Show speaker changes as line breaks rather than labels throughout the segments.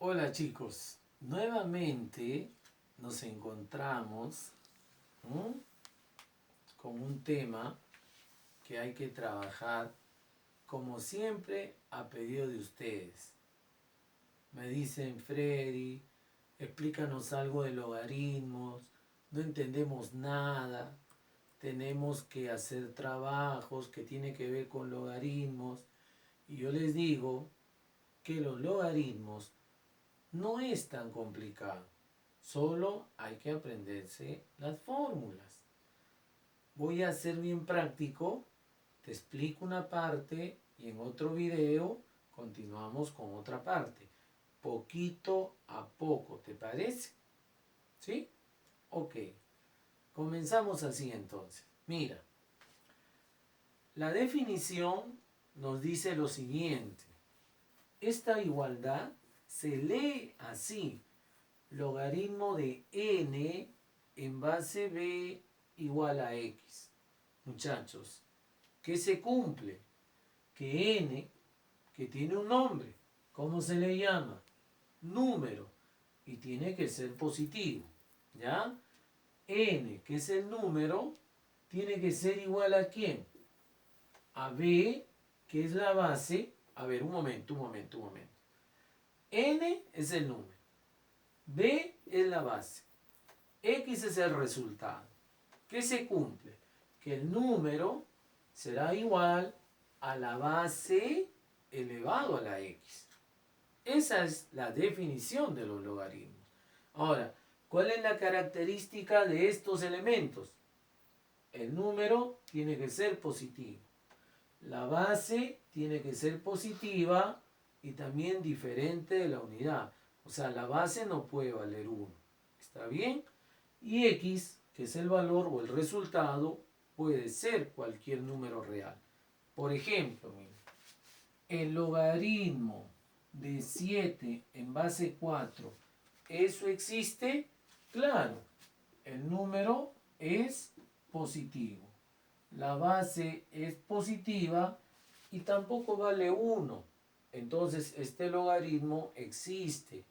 Hola chicos, nuevamente nos encontramos con un tema que hay que trabajar como siempre a pedido de ustedes. Me dicen, Freddy, explícanos algo de logaritmos, no entendemos nada, tenemos que hacer trabajos que tienen que ver con logaritmos y yo les digo que los logaritmos no es tan complicado, solo hay que aprenderse las fórmulas. Voy a ser bien práctico, te explico una parte y en otro video continuamos con otra parte. Poquito a poco, ¿te parece? ¿Sí? Ok, comenzamos así entonces. Mira, la definición nos dice lo siguiente. Esta igualdad se lee así. Logaritmo de n en base b igual a x. Muchachos, ¿qué se cumple? Que n, que tiene un nombre, ¿cómo se le llama? Número, y tiene que ser positivo, ¿ya? N, que es el número, tiene que ser igual a ¿quién? A b, que es la base. A ver, un momento. N es el número. B es la base. X es el resultado. ¿Qué se cumple? Que el número será igual a la base elevado a la X. Esa es la definición de los logaritmos. Ahora, ¿cuál es la característica de estos elementos? El número tiene que ser positivo. La base tiene que ser positiva y también diferente de la unidad. O sea, la base no puede valer 1. ¿Está bien? Y x, que es el valor o el resultado, puede ser cualquier número real. Por ejemplo, mira, el logaritmo de 7 en base 4, ¿eso existe? Claro, el número es positivo. La base es positiva y tampoco vale 1. Entonces, este logaritmo existe.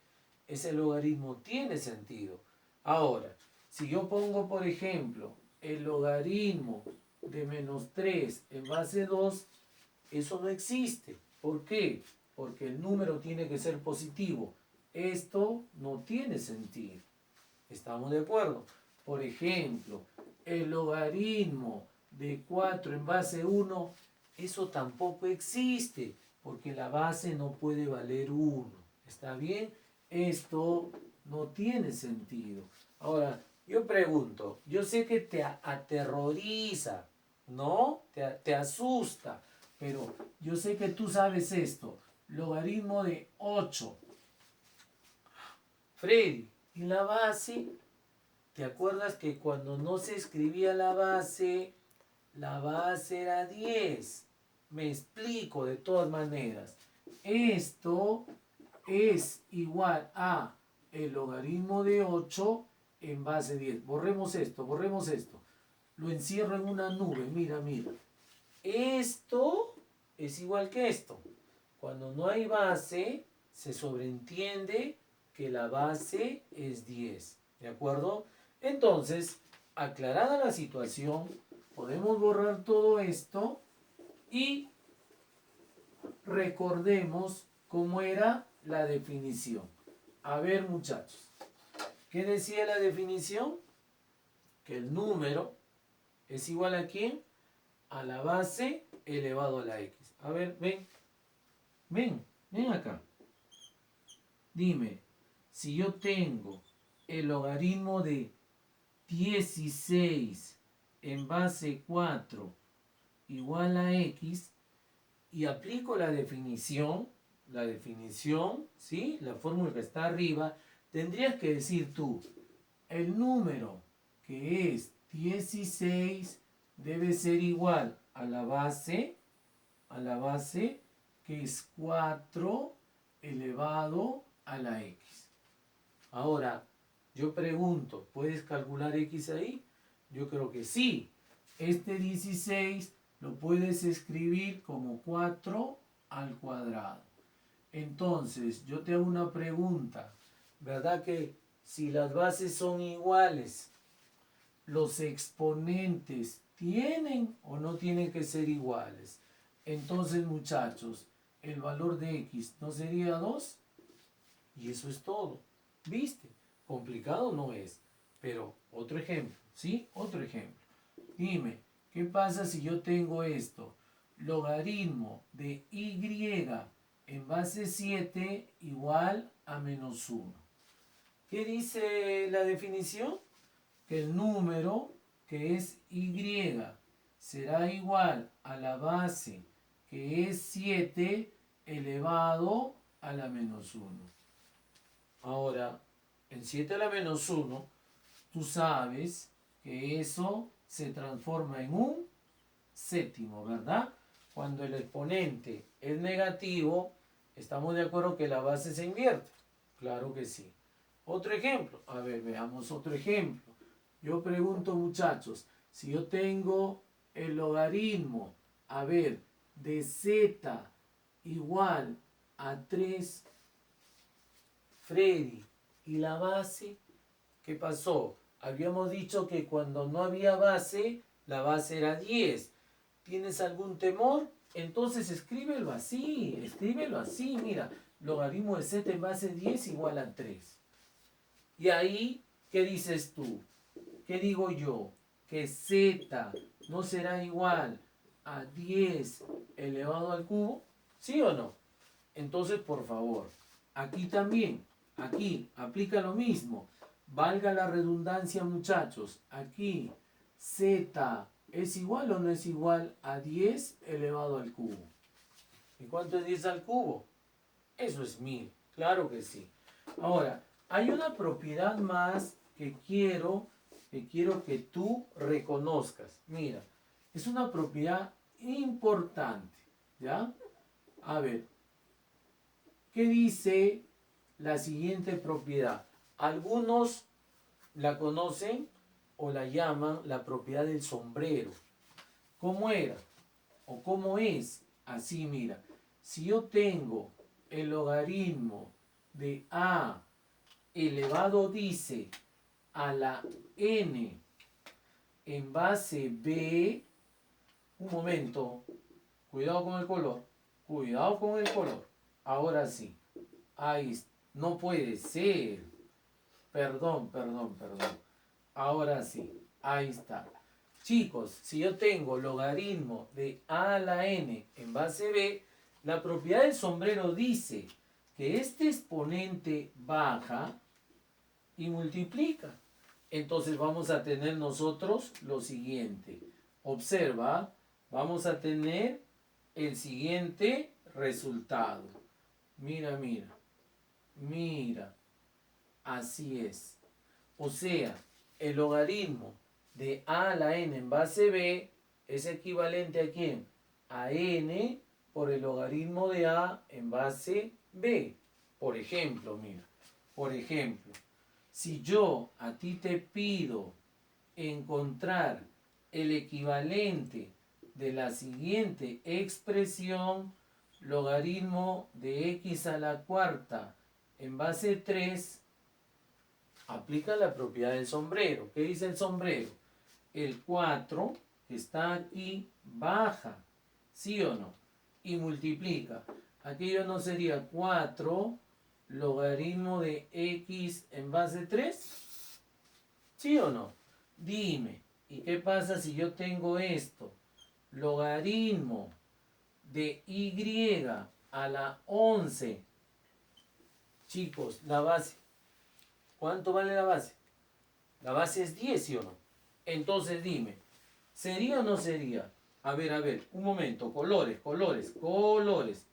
Ese logaritmo tiene sentido. Ahora, si yo pongo, por ejemplo, el logaritmo de menos 3 en base 2, eso no existe. ¿Por qué? Porque el número tiene que ser positivo. Esto no tiene sentido. ¿Estamos de acuerdo? Por ejemplo, el logaritmo de 4 en base 1, eso tampoco existe, porque la base no puede valer 1. ¿Está bien? Esto no tiene sentido. Ahora, yo pregunto, yo sé que te aterroriza, ¿no? Te asusta, pero yo sé que tú sabes esto. Logaritmo de 8. Freddy, ¿y la base? ¿Te acuerdas que cuando no se escribía la base era 10? Me explico de todas maneras. Esto es igual a el logaritmo de 8 en base 10. Borremos esto. Lo encierro en una nube, mira. Esto es igual que esto. Cuando no hay base, se sobreentiende que la base es 10. ¿De acuerdo? Entonces, aclarada la situación, podemos borrar todo esto y recordemos cómo era la definición. A ver, muchachos, ¿qué decía la definición? Que el número es igual a ¿quién? A la base elevado a la x. A ver, ven acá. Dime, si yo tengo el logaritmo de 16 en base 4 igual a x y aplico la definición, ¿sí? La fórmula que está arriba, tendrías que decir tú, el número que es 16 debe ser igual a la base que es 4 elevado a la x. Ahora, yo pregunto, ¿puedes calcular x ahí? Yo creo que sí. Este 16 lo puedes escribir como 4 al cuadrado. Entonces, yo te hago una pregunta, ¿verdad que si las bases son iguales, los exponentes tienen o no tienen que ser iguales? Entonces, muchachos, el valor de x no sería 2 y eso es todo. ¿Viste? Complicado no es. Pero otro ejemplo, ¿sí? Otro ejemplo. Dime, ¿qué pasa si yo tengo esto? Logaritmo de y en base 7 igual a menos 1. ¿Qué dice la definición? Que el número que es y será igual a la base que es 7 elevado a la menos 1. Ahora, en 7 a la menos 1, tú sabes que eso se transforma en un séptimo, ¿verdad? Cuando el exponente es negativo, estamos de acuerdo que la base se invierte. Claro que sí. Otro ejemplo. A ver, veamos otro ejemplo. Yo pregunto, muchachos, si yo tengo el logaritmo, a ver, de z igual a 3, Freddy, ¿y la base? ¿Qué pasó? Habíamos dicho que cuando no había base, la base era 10. ¿Tienes algún temor? Entonces escríbelo así, mira, logaritmo de z en base 10 igual a 3. Y ahí, ¿qué dices tú? ¿Qué digo yo? Que z no será igual a 10 elevado al cubo, ¿sí o no? Entonces, por favor, aquí también, aquí aplica lo mismo. Valga la redundancia, muchachos. Aquí, z es igual o no es igual a 10 elevado al cubo. ¿Y cuánto es 10 al cubo? Eso es 1000. Claro que sí. Ahora, hay una propiedad más que quiero que tú reconozcas. Mira, es una propiedad importante. ¿Ya? A ver, ¿qué dice la siguiente propiedad? Algunos la conocen o la llaman la propiedad del sombrero. ¿Cómo era? ¿O cómo es? Así, mira. Si yo tengo el logaritmo de a elevado, dice, a la n en base b, un momento, cuidado con el color, cuidado con el color. Ahora sí, ahí está. No puede ser. Perdón. Ahora sí, ahí está. Chicos, si yo tengo logaritmo de a a la n en base b, la propiedad del sombrero dice que este exponente baja y multiplica. Entonces vamos a tener nosotros lo siguiente. Observa, vamos a tener el siguiente resultado. Mira. Así es. O sea, el logaritmo de a a la n en base b es equivalente ¿a quién? A n por el logaritmo de a en base b. Por ejemplo, mira. Por ejemplo, si yo a ti te pido encontrar el equivalente de la siguiente expresión, logaritmo de x a la cuarta en base 3, aplica la propiedad del sombrero. ¿Qué dice el sombrero? El 4 que está aquí baja, ¿sí o no? Y multiplica. Aquello no sería 4 logaritmo de x en base 3, ¿sí o no? Dime, ¿y qué pasa si yo tengo esto? Logaritmo de y a la 11. Chicos, la base. ¿Cuánto vale la base? La base es 10, ¿sí o no? Entonces dime, ¿sería o no sería? A ver, un momento, colores.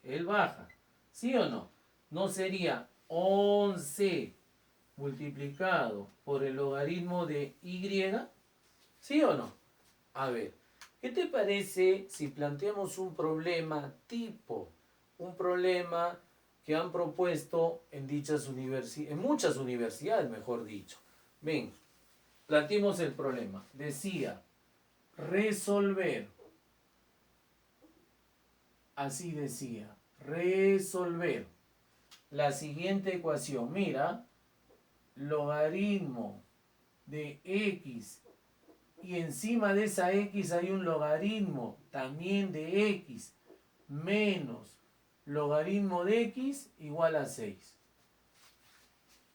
Él baja, ¿sí o no? ¿No sería 11 multiplicado por el logaritmo de y? ¿Sí o no? A ver, ¿qué te parece si planteamos un problema tipo? Un problema que han propuesto en muchas universidades, mejor dicho. Ven, planteemos el problema. Decía, resolver. Así decía, resolver. la siguiente ecuación. Mira, logaritmo de x y encima de esa x hay un logaritmo también de x menos logaritmo de x igual a 6.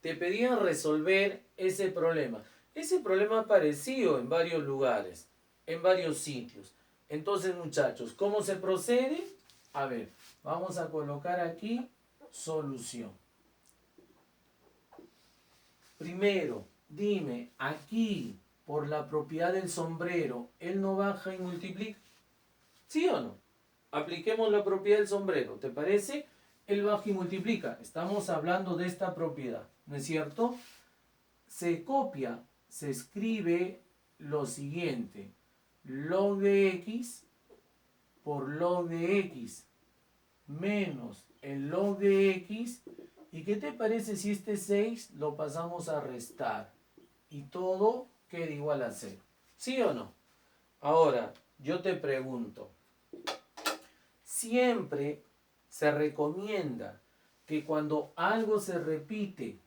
Te pedían resolver ese problema. Ese problema apareció en varios lugares, en varios sitios. Entonces, muchachos, ¿cómo se procede? A ver, vamos a colocar aquí solución. Primero, dime, aquí, por la propiedad del sombrero, ¿él no baja y multiplica? ¿Sí o no? Apliquemos la propiedad del sombrero, ¿te parece? Él baja y multiplica. Estamos hablando de esta propiedad, ¿no es cierto? Se copia, se escribe lo siguiente. Log de x por log de x menos el log de x. ¿Y qué te parece si este 6 lo pasamos a restar? Y todo queda igual a 0. ¿Sí o no? Ahora, yo te pregunto. Siempre se recomienda que cuando algo se repite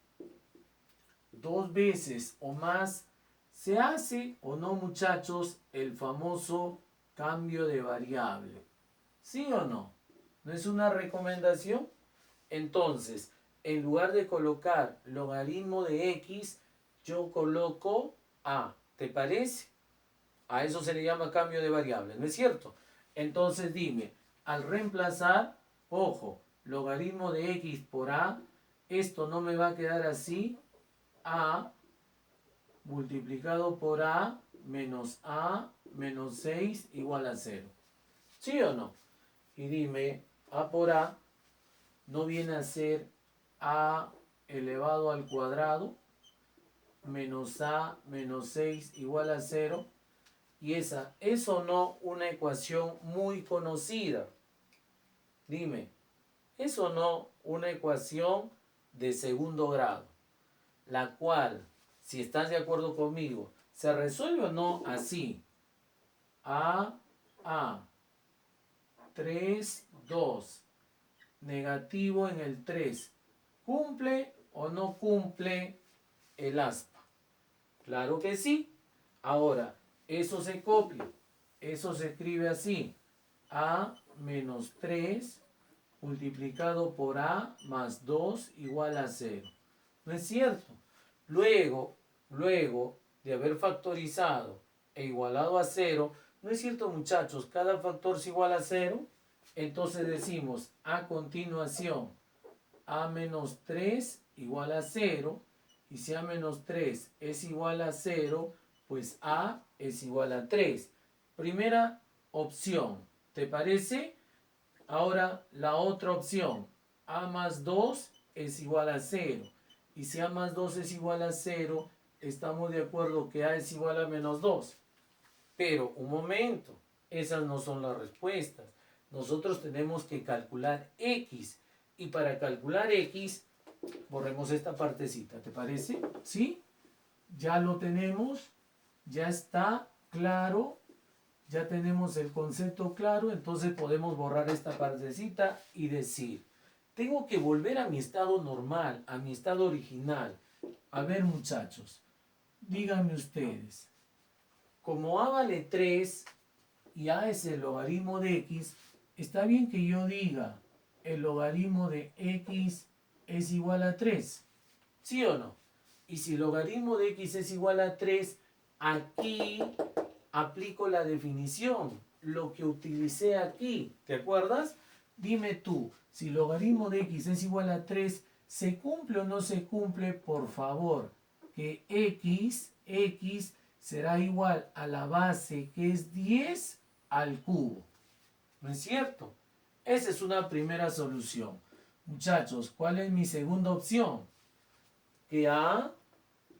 2 veces o más, ¿se hace o no, muchachos, el famoso cambio de variable? ¿Sí o no? ¿No es una recomendación? Entonces, en lugar de colocar logaritmo de x, yo coloco a. ¿Te parece? A eso se le llama cambio de variable, ¿no es cierto? Entonces dime, al reemplazar, ojo, logaritmo de x por a, esto no me va a quedar así, a multiplicado por a menos 6 igual a 0. ¿Sí o no? Y dime, a por a no viene a ser a elevado al cuadrado menos a menos 6 igual a 0. Y esa es o no una ecuación muy conocida. Dime, ¿es o no una ecuación de segundo grado? La cual, si estás de acuerdo conmigo, ¿se resuelve o no así? A, 3, 2, negativo en el 3. ¿Cumple o no cumple el aspa? Claro que sí. Ahora, eso se copia, eso se escribe así. A menos 3 multiplicado por a más 2 igual a 0. ¿No es cierto? Luego de haber factorizado e igualado a 0, ¿no es cierto, muchachos? Cada factor es igual a 0. Entonces decimos a continuación a menos 3 igual a 0. Y si a menos 3 es igual a 0, pues a es igual a 3. Primera opción, ¿te parece? Ahora la otra opción, a más 2 es igual a 0. Y si a más 2 es igual a 0, estamos de acuerdo que a es igual a menos 2. Pero un momento, esas no son las respuestas. Nosotros tenemos que calcular x. Y para calcular x, borremos esta partecita, ¿te parece? ¿Sí? Ya lo tenemos, ya está claro, ya tenemos el concepto claro, entonces podemos borrar esta partecita y decir, tengo que volver a mi estado normal, a mi estado original. A ver, muchachos, díganme ustedes, como a vale 3 y a es el logaritmo de x, está bien que yo diga el logaritmo de x es igual a 3, ¿sí o no? Y si el logaritmo de x es igual a 3, aquí aplico la definición, lo que utilicé aquí, ¿te acuerdas? Dime tú, si el logaritmo de x es igual a 3, ¿se cumple o no se cumple? Por favor, que x será igual a la base, que es 10 al cubo. ¿No es cierto? Esa es una primera solución. Muchachos, ¿cuál es mi segunda opción? Que a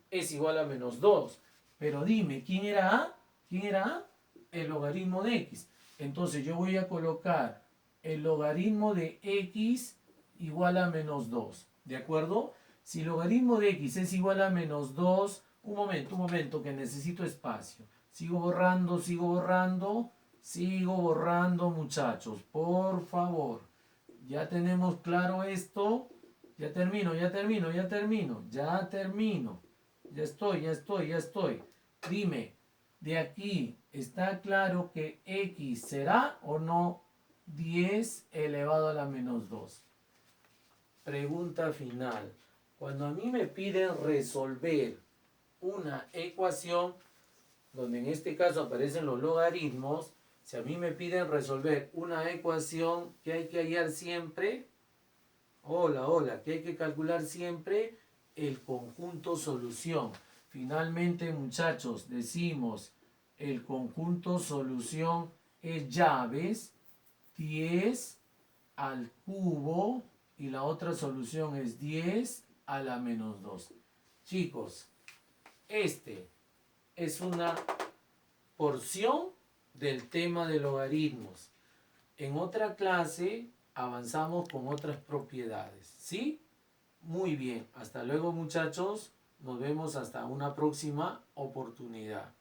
es igual a menos 2. Pero dime, ¿quién era a? ¿Quién era a? El logaritmo de x. Entonces yo voy a colocar el logaritmo de x igual a menos 2. ¿De acuerdo? Si el logaritmo de x es igual a menos 2, un momento, que necesito espacio. Sigo borrando, muchachos. Por favor. Ya tenemos claro esto. Ya termino. Ya estoy. Dime, de aquí, ¿está claro que X será o no 10 elevado a la menos 2? Pregunta final. Cuando a mí me piden resolver una ecuación, donde en este caso aparecen los logaritmos, si a mí me piden resolver una ecuación, ¿qué hay que hallar siempre? Hola, ¿qué hay que calcular siempre? El conjunto solución. Finalmente, muchachos, decimos el conjunto solución es llaves 10 al cubo y la otra solución es 10 a la menos 2. Chicos, este es una porción del tema de logaritmos. En otra clase avanzamos con otras propiedades, ¿sí? Muy bien, hasta luego muchachos, nos vemos hasta una próxima oportunidad.